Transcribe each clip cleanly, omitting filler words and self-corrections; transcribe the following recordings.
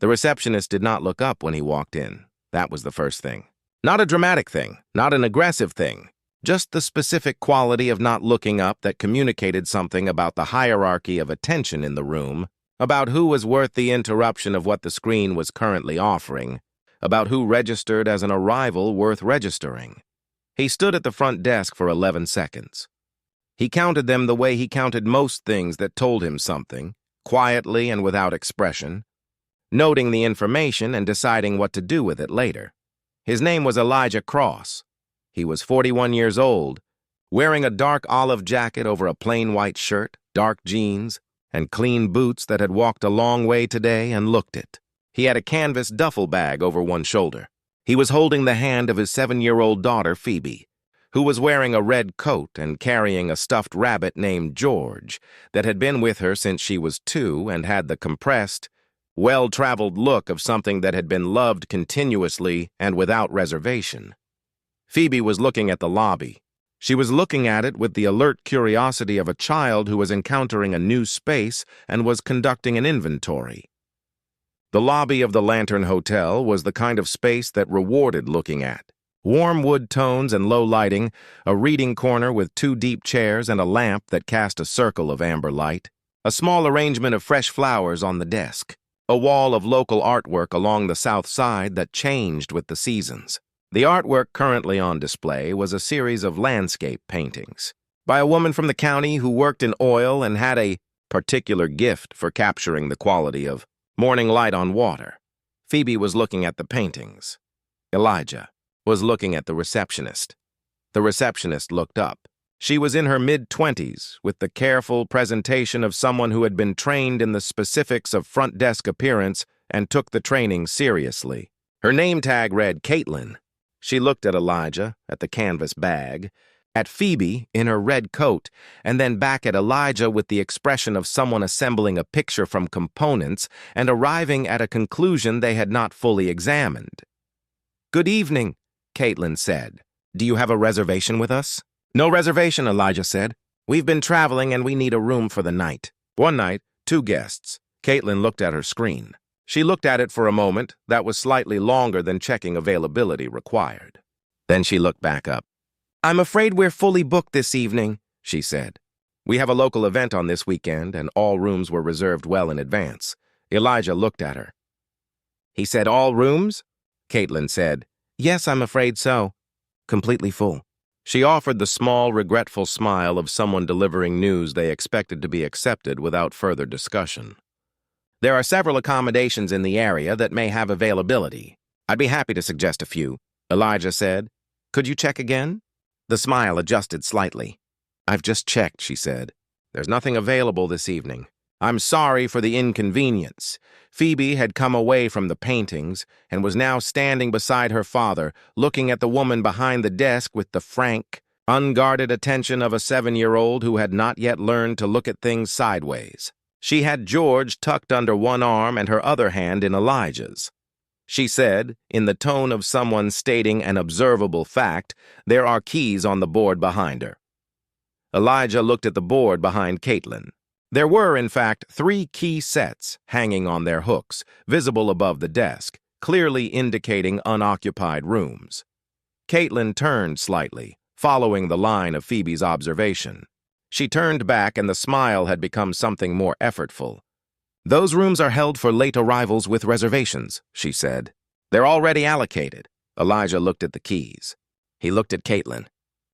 The receptionist did not look up when he walked in. That was the first thing. Not a dramatic thing, not an aggressive thing, just the specific quality of not looking up that communicated something about the hierarchy of attention in the room, about who was worth the interruption of what the screen was currently offering, about who registered as an arrival worth registering. He stood at the front desk for 11 seconds. He counted them the way he counted most things that told him something, quietly and without expression, noting the information and deciding what to do with it later. His name was Elijah Cross. He was 41 years old, wearing a dark olive jacket over a plain white shirt, dark jeans, and clean boots that had walked a long way today and looked it. He had a canvas duffel bag over one shoulder. He was holding the hand of his 7-year-old daughter, Phoebe, who was wearing a red coat and carrying a stuffed rabbit named George that had been with her since she was 2 and had the compressed, well-traveled look of something that had been loved continuously and without reservation. Phoebe was looking at the lobby. She was looking at it with the alert curiosity of a child who was encountering a new space and was conducting an inventory. The lobby of the Lantern Hotel was the kind of space that rewarded looking at. Warm wood tones and low lighting, a reading corner with 2 deep chairs and a lamp that cast a circle of amber light, a small arrangement of fresh flowers on the desk, a wall of local artwork along the south side that changed with the seasons. The artwork currently on display was a series of landscape paintings by a woman from the county who worked in oil and had a particular gift for capturing the quality of morning light on water. Phoebe was looking at the paintings. Elijah was looking at the receptionist. The receptionist looked up. She was in her mid-20s, with the careful presentation of someone who had been trained in the specifics of front desk appearance and took the training seriously. Her name tag read Caitlin. She looked at Elijah, at the canvas bag, at Phoebe in her red coat, and then back at Elijah with the expression of someone assembling a picture from components and arriving at a conclusion they had not fully examined. "Good evening," Caitlin said. "Do you have a reservation with us?" "No reservation," Elijah said. "We've been traveling and we need a room for the night." One night, 2 guests. Caitlin looked at her screen. She looked at it for a moment that was slightly longer than checking availability required. Then she looked back up. "I'm afraid we're fully booked this evening," she said. "We have a local event on this weekend and all rooms were reserved well in advance." Elijah looked at her. "He said all rooms?" Caitlin said, "Yes, I'm afraid so. Completely full." She offered the small, regretful smile of someone delivering news they expected to be accepted without further discussion. "There are several accommodations in the area that may have availability. I'd be happy to suggest a few," Elijah said. "Could you check again?" The smile adjusted slightly. "I've just checked," she said. "There's nothing available this evening. I'm sorry for the inconvenience." Phoebe had come away from the paintings and was now standing beside her father, looking at the woman behind the desk with the frank, unguarded attention of a 7-year-old who had not yet learned to look at things sideways. She had George tucked under one arm and her other hand in Elijah's. She said, in the tone of someone stating an observable fact, "There are keys on the board behind her." Elijah looked at the board behind Caitlin. There were, in fact, 3 key sets hanging on their hooks, visible above the desk, clearly indicating unoccupied rooms. Caitlin turned slightly, following the line of Phoebe's observation. She turned back and the smile had become something more effortful. "Those rooms are held for late arrivals with reservations," she said. "They're already allocated." Elijah looked at the keys. He looked at Caitlin.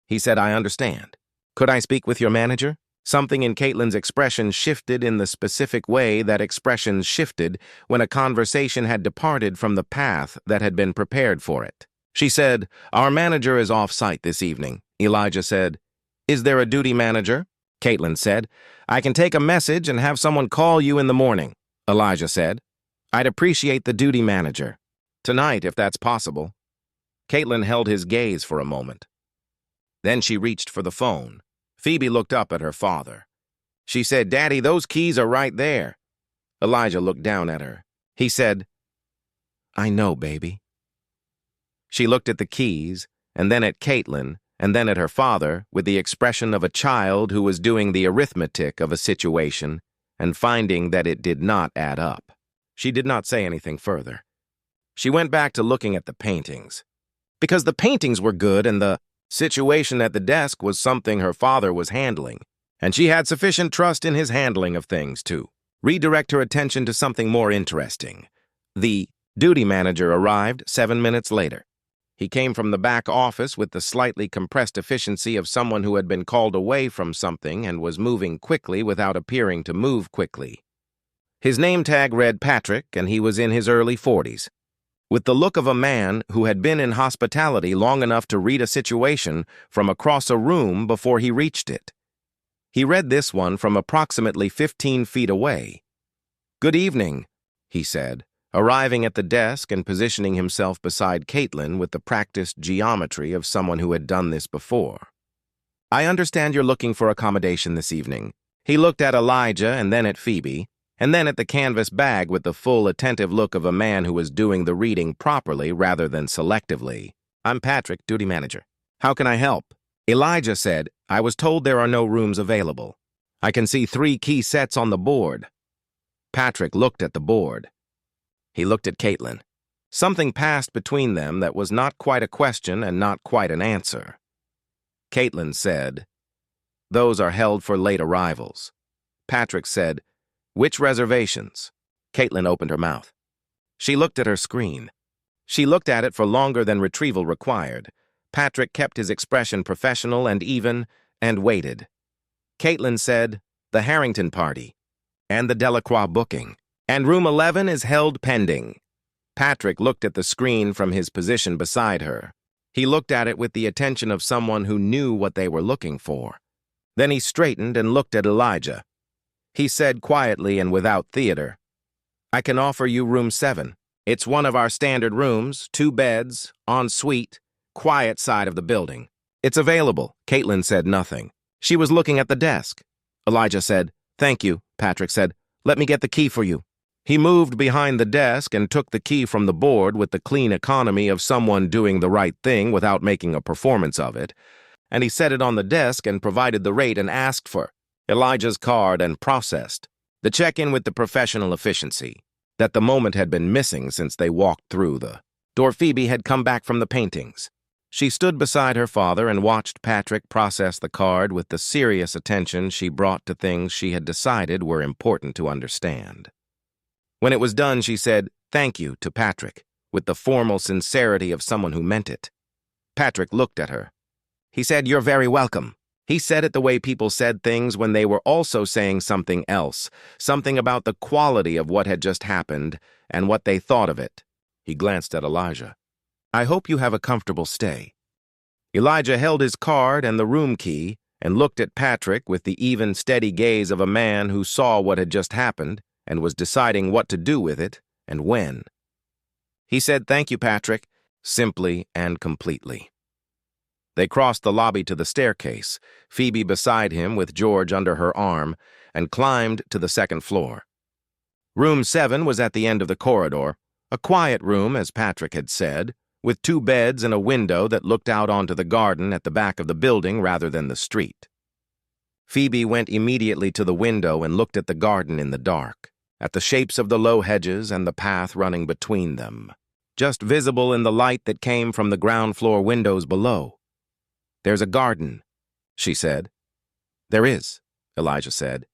He said, "I understand. Could I speak with your manager?" Something in Caitlin's expression shifted in the specific way that expressions shifted when a conversation had departed from the path that had been prepared for it. She said, "Our manager is off-site this evening." Elijah said, "Is there a duty manager?" Caitlin said, "I can take a message and have someone call you in the morning." Elijah said, "I'd appreciate the duty manager. Tonight, if that's possible." Caitlin held his gaze for a moment. Then she reached for the phone. Phoebe looked up at her father. She said, "Daddy, those keys are right there." Elijah looked down at her. He said, "I know, baby." She looked at the keys, and then at Caitlin, and then at her father, with the expression of a child who was doing the arithmetic of a situation and finding that it did not add up. She did not say anything further. She went back to looking at the paintings. Because the paintings were good and the situation at the desk was something her father was handling, and she had sufficient trust in his handling of things to redirect her attention to something more interesting. The duty manager arrived 7 minutes later. He came from the back office with the slightly compressed efficiency of someone who had been called away from something and was moving quickly without appearing to move quickly. His name tag read Patrick, and he was in his early 40s. With the look of a man who had been in hospitality long enough to read a situation from across a room before he reached it. He read this one from approximately 15 feet away. "Good evening," he said, arriving at the desk and positioning himself beside Caitlin with the practiced geometry of someone who had done this before. "I understand you're looking for accommodation this evening." He looked at Elijah and then at Phoebe, and then at the canvas bag with the full, attentive look of a man who was doing the reading properly rather than selectively. "I'm Patrick, duty manager. How can I help?" Elijah said, "I was told there are no rooms available. I can see 3 key sets on the board." Patrick looked at the board. He looked at Caitlin. Something passed between them that was not quite a question and not quite an answer. Caitlin said, "Those are held for late arrivals." Patrick said, "Which reservations?" Caitlin opened her mouth. She looked at her screen. She looked at it for longer than retrieval required. Patrick kept his expression professional and even, and waited. Caitlin said, "The Harrington party, and the Delacroix booking, and room 11 is held pending." Patrick looked at the screen from his position beside her. He looked at it with the attention of someone who knew what they were looking for. Then he straightened and looked at Elijah. He said quietly and without theater, "I can offer you room 7. It's one of our standard rooms, 2 beds, en suite, quiet side of the building. It's available." Caitlin said nothing. She was looking at the desk. Elijah said, "Thank you," Patrick said. "Let me get the key for you." He moved behind the desk and took the key from the board with the clean economy of someone doing the right thing without making a performance of it, and he set it on the desk and provided the rate and asked for Elijah's card and processed the check-in with the professional efficiency that the moment had been missing since they walked through the door. Phoebe had come back from the paintings. She stood beside her father and watched Patrick process the card with the serious attention she brought to things she had decided were important to understand. When it was done, she said, "Thank you," to Patrick, with the formal sincerity of someone who meant it. Patrick looked at her. He said, "You're very welcome." He said it the way people said things when they were also saying something else, something about the quality of what had just happened and what they thought of it. He glanced at Elijah. "I hope you have a comfortable stay." Elijah held his card and the room key and looked at Patrick with the even, steady gaze of a man who saw what had just happened and was deciding what to do with it and when. He said, "Thank you, Patrick," simply and completely. They crossed the lobby to the staircase, Phoebe beside him with George under her arm, and climbed to the 2nd floor. Room 7 was at the end of the corridor, a quiet room, as Patrick had said, with 2 beds and a window that looked out onto the garden at the back of the building rather than the street. Phoebe went immediately to the window and looked at the garden in the dark, at the shapes of the low hedges and the path running between them, just visible in the light that came from the ground floor windows below. "There's a garden," she said. "There is," Elijah said.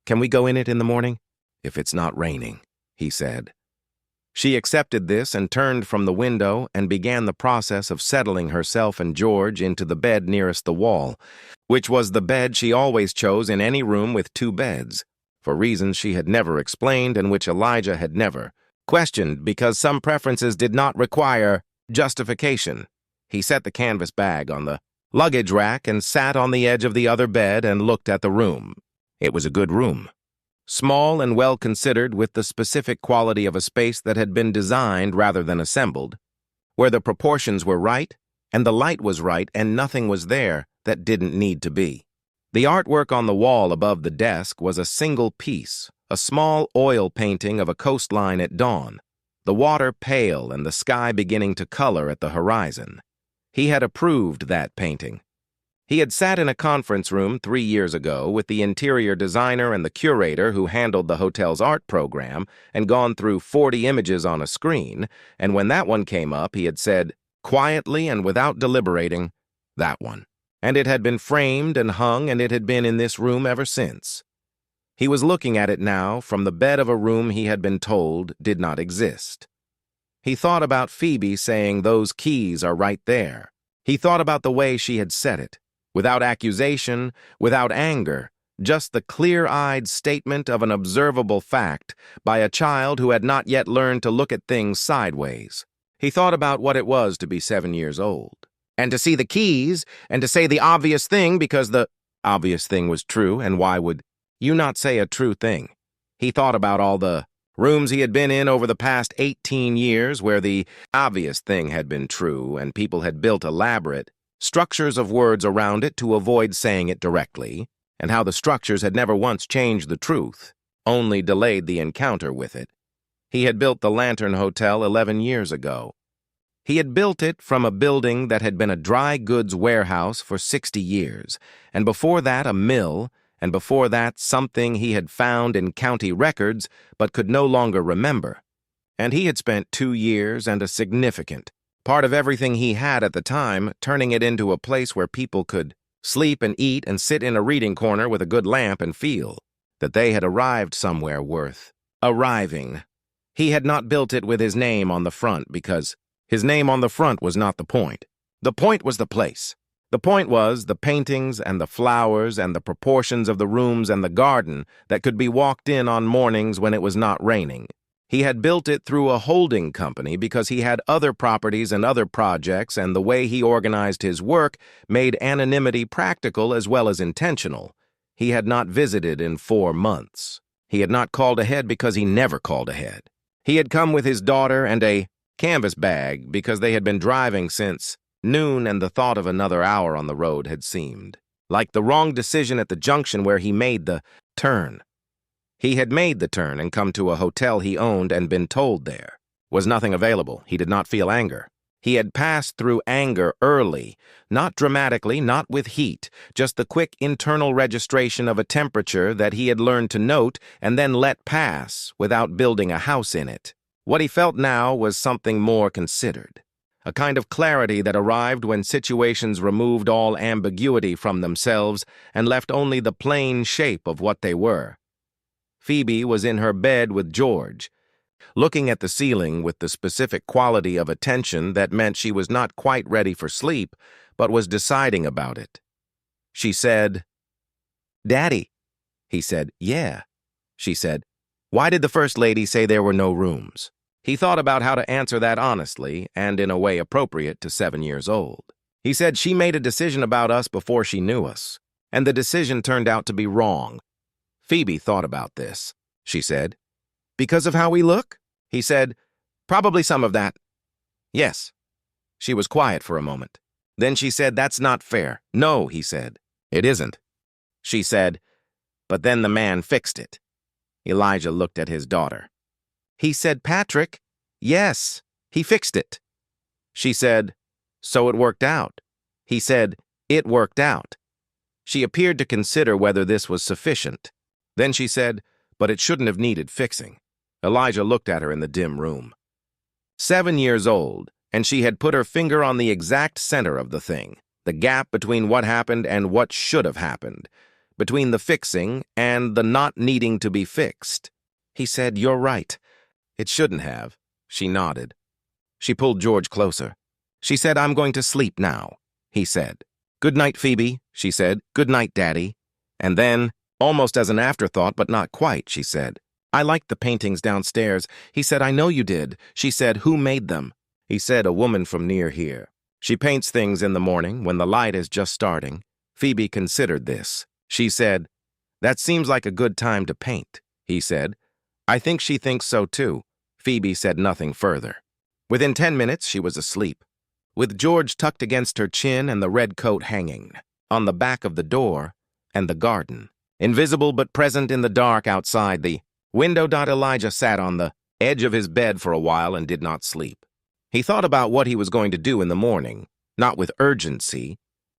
"Can we go in it in the morning?" "If it's not raining," he said. She accepted this and turned from the window and began the process of settling herself and George into the bed nearest the wall, which was the bed she always chose in any room with 2 beds, for reasons she had never explained and which Elijah had never questioned because some preferences did not require justification. He set the canvas bag on the luggage rack and sat on the edge of the other bed and looked at the room. It was a good room. Small and well-considered with the specific quality of a space that had been designed rather than assembled, where the proportions were right and the light was right and nothing was there that didn't need to be. The artwork on the wall above the desk was a single piece, a small oil painting of a coastline at dawn, the water pale and the sky beginning to color at the horizon. He had approved that painting. He had sat in a conference room 3 years ago with the interior designer and the curator who handled the hotel's art program and gone through 40 images on a screen, and when that one came up, he had said, quietly and without deliberating, "That one." And it had been framed and hung, and it had been in this room ever since. He was looking at it now from the bed of a room he had been told did not exist. He thought about Phoebe saying those keys are right there. He thought about the way she had said it. Without accusation, without anger, just the clear-eyed statement of an observable fact by a child who had not yet learned to look at things sideways. He thought about what it was to be 7 years old, and to see the keys, and to say the obvious thing because the obvious thing was true, and why would you not say a true thing? He thought about all the rooms he had been in over the past 18 years where the obvious thing had been true, and people had built elaborate structures of words around it to avoid saying it directly, and how the structures had never once changed the truth, only delayed the encounter with it. He had built the Lantern Hotel 11 years ago. He had built it from a building that had been a dry goods warehouse for 60 years, and before that a mill, and before that something he had found in county records but could no longer remember. And he had spent 2 years and a significant part of everything he had at the time, turning it into a place where people could sleep and eat and sit in a reading corner with a good lamp and feel that they had arrived somewhere worth arriving. He had not built it with his name on the front because his name on the front was not the point. The point was the place. The point was the paintings and the flowers and the proportions of the rooms and the garden that could be walked in on mornings when it was not raining. He had built it through a holding company because he had other properties and other projects, and the way he organized his work made anonymity practical as well as intentional. He had not visited in 4 months. He had not called ahead because he never called ahead. He had come with his daughter and a canvas bag because they had been driving since noon, and the thought of another hour on the road had seemed like the wrong decision at the junction where he made the turn. He had made the turn and come to a hotel he owned and been told there was nothing available. He did not feel anger. He had passed through anger early, not dramatically, not with heat, just the quick internal registration of a temperature that he had learned to note and then let pass without building a house in it. What he felt now was something more considered, a kind of clarity that arrived when situations removed all ambiguity from themselves and left only the plain shape of what they were. Phoebe was in her bed with George, looking at the ceiling with the specific quality of attention that meant she was not quite ready for sleep, but was deciding about it. She said, "Daddy." He said, "Yeah." She said, "Why did the First Lady say there were no rooms?" He thought about how to answer that honestly and in a way appropriate to 7 years old. He said she made a decision about us before she knew us, and the decision turned out to be wrong. Phoebe thought about this. She said, "Because of how we look?" He said, "Probably some of that." "Yes." She was quiet for a moment. Then she said, "That's not fair." "No," he said, "it isn't." She said, "But then the man fixed it." Elijah looked at his daughter. He said, "Patrick, yes, he fixed it." She said, "So it worked out." He said, "It worked out." She appeared to consider whether this was sufficient. Then she said, "But it shouldn't have needed fixing." Elijah looked at her in the dim room. 7 years old, and she had put her finger on the exact center of the thing, the gap between what happened and what should have happened, between the fixing and the not needing to be fixed. He said, "You're right. It shouldn't have." She nodded. She pulled George closer. She said, "I'm going to sleep now," he said. "Good night, Phoebe," she said. "Good night, Daddy." And then, almost as an afterthought, but not quite, she said, "I liked the paintings downstairs." He said, "I know you did." She said, "Who made them?" He said, "A woman from near here. She paints things in the morning when the light is just starting." Phoebe considered this. She said, "That seems like a good time to paint." He said, "I think she thinks so too." Phoebe said nothing further. Within 10 minutes, she was asleep, with George tucked against her chin and the red coat hanging on the back of the door and the garden, invisible but present in the dark outside the window. Elijah sat on the edge of his bed for a while and did not sleep. He thought about what he was going to do in the morning, not with urgency,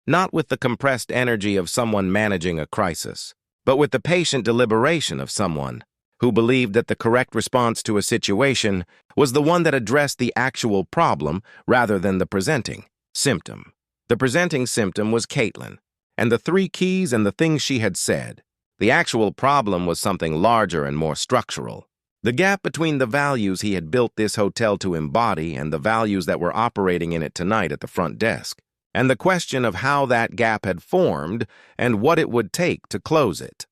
not with the compressed energy of someone managing a crisis, but with the patient deliberation of someone who believed that the correct response to a situation was the one that addressed the actual problem rather than the presenting symptom. The presenting symptom was Caitlin, and the three keys and the things she had said. The actual problem was something larger and more structural. The gap between the values he had built this hotel to embody and the values that were operating in it tonight at the front desk, and the question of how that gap had formed and what it would take to close it.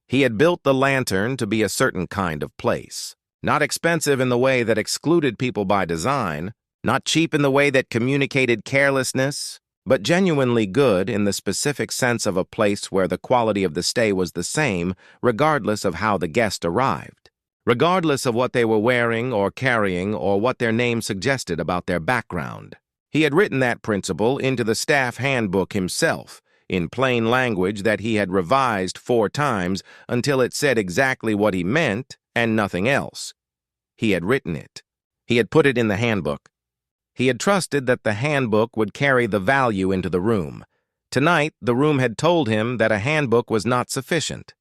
He had built the Lantern to be a certain kind of place, not expensive in the way that excluded people by design, not cheap in the way that communicated carelessness, but genuinely good in the specific sense of a place where the quality of the stay was the same regardless of how the guest arrived, regardless of what they were wearing or carrying or what their name suggested about their background. He had written that principle into the staff handbook himself, in plain language that he had revised 4 times until it said exactly what he meant and nothing else. He had written it. He had put it in the handbook. He had trusted that the handbook would carry the value into the room. Tonight, the room had told him that a handbook was not sufficient,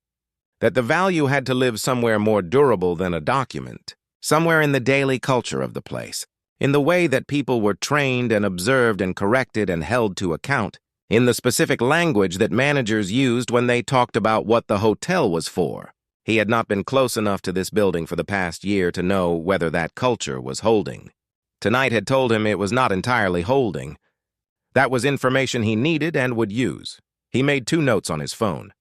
that the value had to live somewhere more durable than a document, somewhere in the daily culture of the place, in the way that people were trained and observed and corrected and held to account, in the specific language that managers used when they talked about what the hotel was for. He had not been close enough to this building for the past year to know whether that culture was holding. Tonight had told him it was not entirely holding. That was information he needed and would use. He made 2 notes on his phone.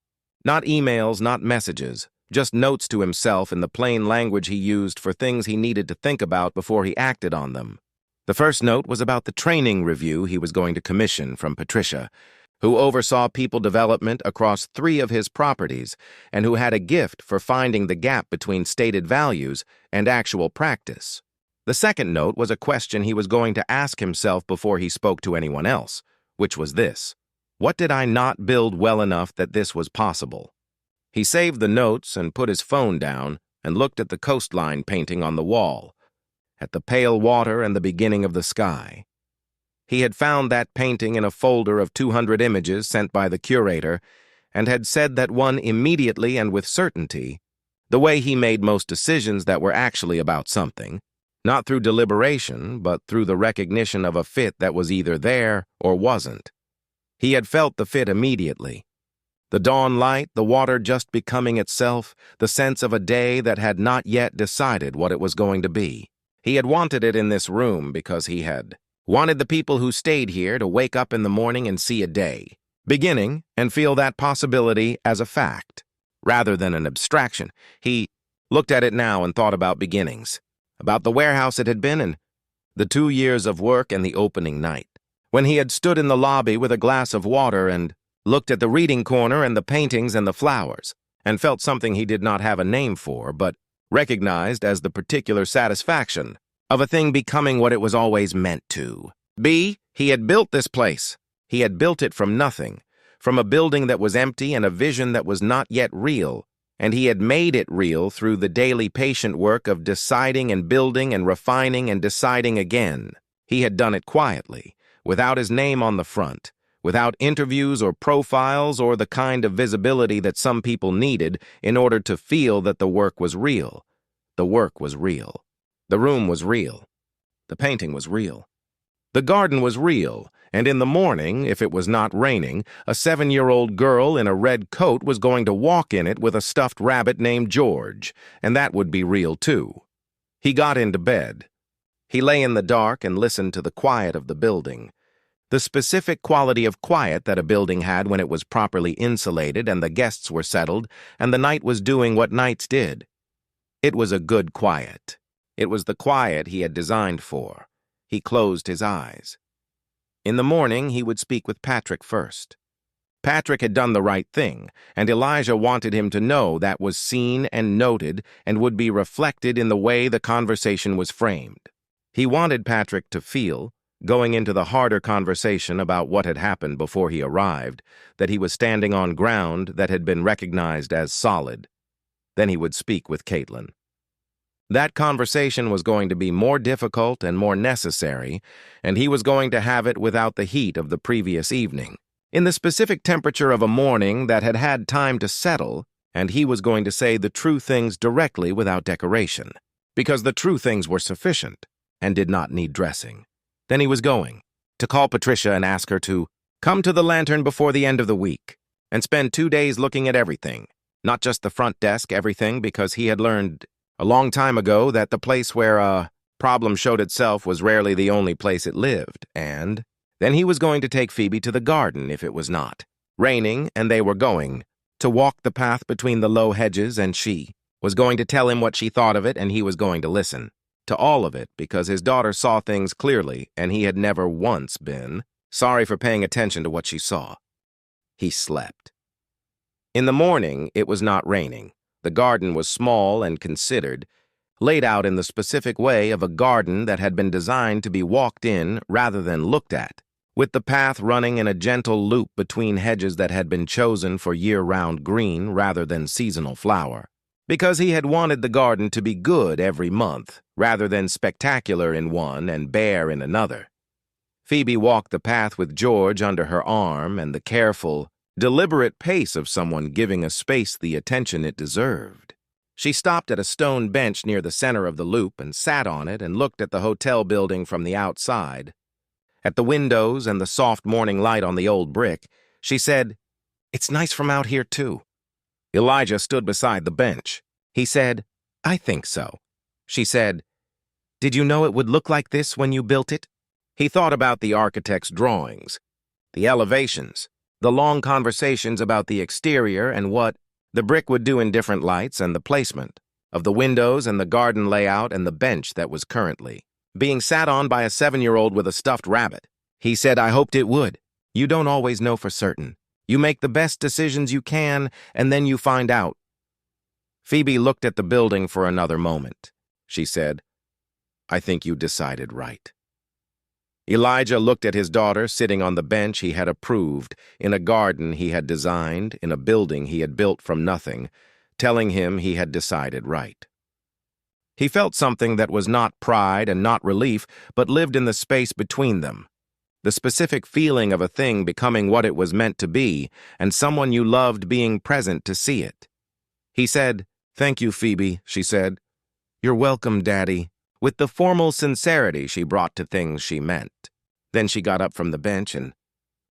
Not emails, not messages, just notes to himself in the plain language he used for things he needed to think about before he acted on them. The first note was about the training review he was going to commission from Patricia, who oversaw people development across 3 of his properties and who had a gift for finding the gap between stated values and actual practice. The second note was a question he was going to ask himself before he spoke to anyone else, which was this: what did I not build well enough that this was possible? He saved the notes and put his phone down and looked at the coastline painting on the wall, at the pale water and the beginning of the sky. He had found that painting in a folder of 200 images sent by the curator and had said that one immediately and with certainty, the way he made most decisions that were actually about something, not through deliberation, but through the recognition of a fit that was either there or wasn't. He had felt the fit immediately. The dawn light, the water just becoming itself, the sense of a day that had not yet decided what it was going to be. He had wanted it in this room because he had wanted the people who stayed here to wake up in the morning and see a day, beginning, and feel that possibility as a fact, rather than an abstraction. He looked at it now and thought about beginnings, about the warehouse it had been and the 2 years of work and the opening night, when he had stood in the lobby with a glass of water and looked at the reading corner and the paintings and the flowers, and felt something he did not have a name for, but recognized as the particular satisfaction of a thing becoming what it was always meant to be. He had built this place. He had built it from nothing, from a building that was empty and a vision that was not yet real, and he had made it real through the daily patient work of deciding and building and refining and deciding again. He had done it quietly, without his name on the front, without interviews or profiles or the kind of visibility that some people needed in order to feel that the work was real. The work was real. The room was real. The painting was real. The garden was real, and in the morning, if it was not raining, a 7-year-old girl in a red coat was going to walk in it with a stuffed rabbit named George, and that would be real too. He got into bed. He lay in the dark and listened to the quiet of the building, the specific quality of quiet that a building had when it was properly insulated and the guests were settled and the night was doing what nights did. It was a good quiet. It was the quiet he had designed for. He closed his eyes. In the morning, he would speak with Patrick first. Patrick had done the right thing, and Elijah wanted him to know that was seen and noted and would be reflected in the way the conversation was framed. He wanted Patrick to feel, going into the harder conversation about what had happened before he arrived, that he was standing on ground that had been recognized as solid. Then he would speak with Caitlin. That conversation was going to be more difficult and more necessary, and he was going to have it without the heat of the previous evening. in the specific temperature of a morning that had had time to settle, and he was going to say the true things directly without decoration, because the true things were sufficient and did not need dressing. Then he was going to call Patricia and ask her to come to the Lantern before the end of the week and spend 2 days looking at everything, not just the front desk, everything, because he had learned a long time ago that the place where a problem showed itself was rarely the only place it lived, and then he was going to take Phoebe to the garden if it was not raining, and they were going to walk the path between the low hedges, and she was going to tell him what she thought of it, and he was going to listen to all of it because his daughter saw things clearly, and he had never once been sorry for paying attention to what she saw. He slept. In the morning, it was not raining. The garden was small and considered, laid out in the specific way of a garden that had been designed to be walked in rather than looked at, with the path running in a gentle loop between hedges that had been chosen for year-round green rather than seasonal flower, because he had wanted the garden to be good every month rather than spectacular in one and bare in another. Phoebe walked the path with George under her arm and the careful, deliberate pace of someone giving a space the attention it deserved. She stopped at a stone bench near the center of the loop and sat on it and looked at the hotel building from the outside. At the windows and the soft morning light on the old brick, she said, "It's nice from out here, too." Elijah stood beside the bench. He said, "I think so." She said, "Did you know it would look like this when you built it?" He thought about the architect's drawings, the elevations, the long conversations about the exterior and what the brick would do in different lights, and the placement of the windows and the garden layout and the bench that was currently being sat on by a 7-year-old with a stuffed rabbit. He said, "I hoped it would. You don't always know for certain. You make the best decisions you can, and then you find out." Phoebe looked at the building for another moment. She said, "I think you decided right." Elijah looked at his daughter sitting on the bench he had approved, in a garden he had designed, in a building he had built from nothing, telling him he had decided right. He felt something that was not pride and not relief, but lived in the space between them. The specific feeling of a thing becoming what it was meant to be, and someone you loved being present to see it. He said, "Thank you, Phoebe," she said. "You're welcome, Daddy," with the formal sincerity she brought to things she meant. Then she got up from the bench and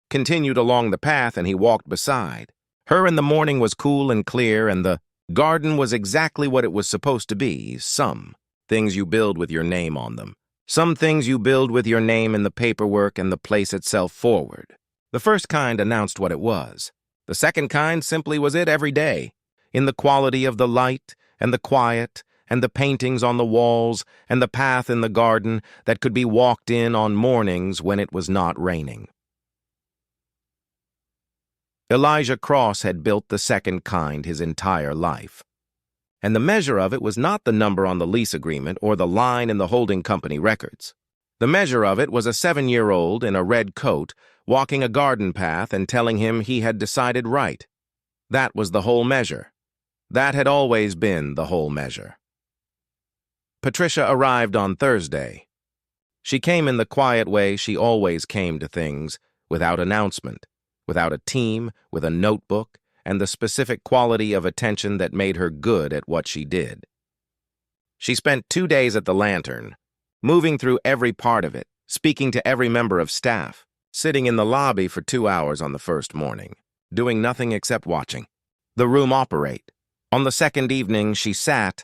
continued along the path, and he walked beside her, and the morning was cool and clear, and the garden was exactly what it was supposed to be. Some things you build with your name on them. Some things you build with your name in the paperwork and the place itself forward. The first kind announced what it was. The second kind simply was it every day, in the quality of the light and the quiet and the paintings on the walls and the path in the garden that could be walked in on mornings when it was not raining. Elijah Cross had built the second kind his entire life, and the measure of it was not the number on the lease agreement or the line in the holding company records. The measure of it was a 7-year-old in a red coat walking a garden path and telling him he had decided right. That was the whole measure. That had always been the whole measure. Patricia arrived on Thursday. She came in the quiet way she always came to things, without announcement, without a team, with a notebook, and the specific quality of attention that made her good at what she did. She spent 2 days at the Lantern, moving through every part of it, speaking to every member of staff, sitting in the lobby for 2 hours on the first morning, doing nothing except watching the room operate. On the second evening, she sat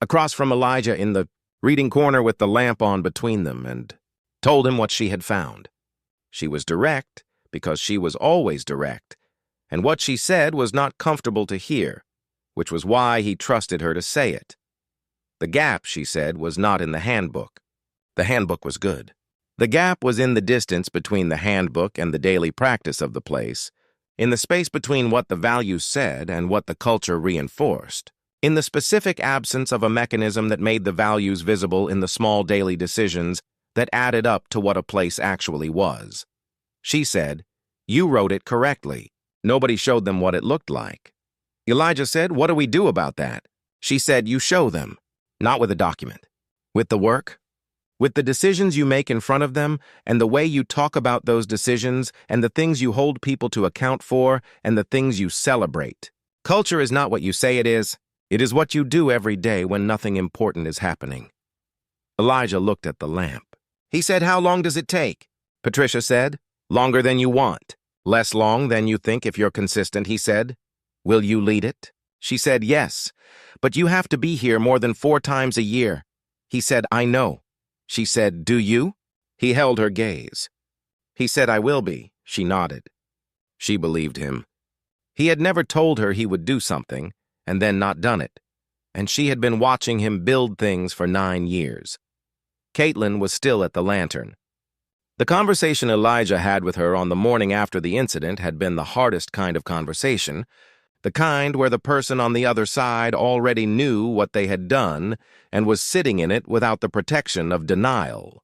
across from Elijah in the reading corner with the lamp on between them and told him what she had found. She was direct because she was always direct, and what she said was not comfortable to hear, which was why he trusted her to say it. The gap, she said, was not in the handbook. The handbook was good. The gap was in the distance between the handbook and the daily practice of the place, in the space between what the values said and what the culture reinforced, in the specific absence of a mechanism that made the values visible in the small daily decisions that added up to what a place actually was. She said, "You wrote it correctly." Nobody showed them what it looked like. Elijah said, "What do we do about that?" She said, "You show them, not with a document. With the work, With the decisions you make in front of them, and the way you talk about those decisions, and the things you hold people to account for, and the things you celebrate. Culture is not what you say it is. It is what you do every day when nothing important is happening. Elijah looked at the lamp. He said, "How long does it take?" Patricia said, "Longer than you want. Less long than you think if you're consistent," he said. "Will you lead it?" She said, "Yes, but you have to be here more than 4 times a year." He said, "I know." She said, "Do you?" He held her gaze. He said, "I will be." She nodded. She believed him. He had never told her he would do something, and then not done it, and she had been watching him build things for 9 years. Caitlin was still at the lantern. The conversation Elijah had with her on the morning after the incident had been the hardest kind of conversation, the kind where the person on the other side already knew what they had done and was sitting in it without the protection of denial.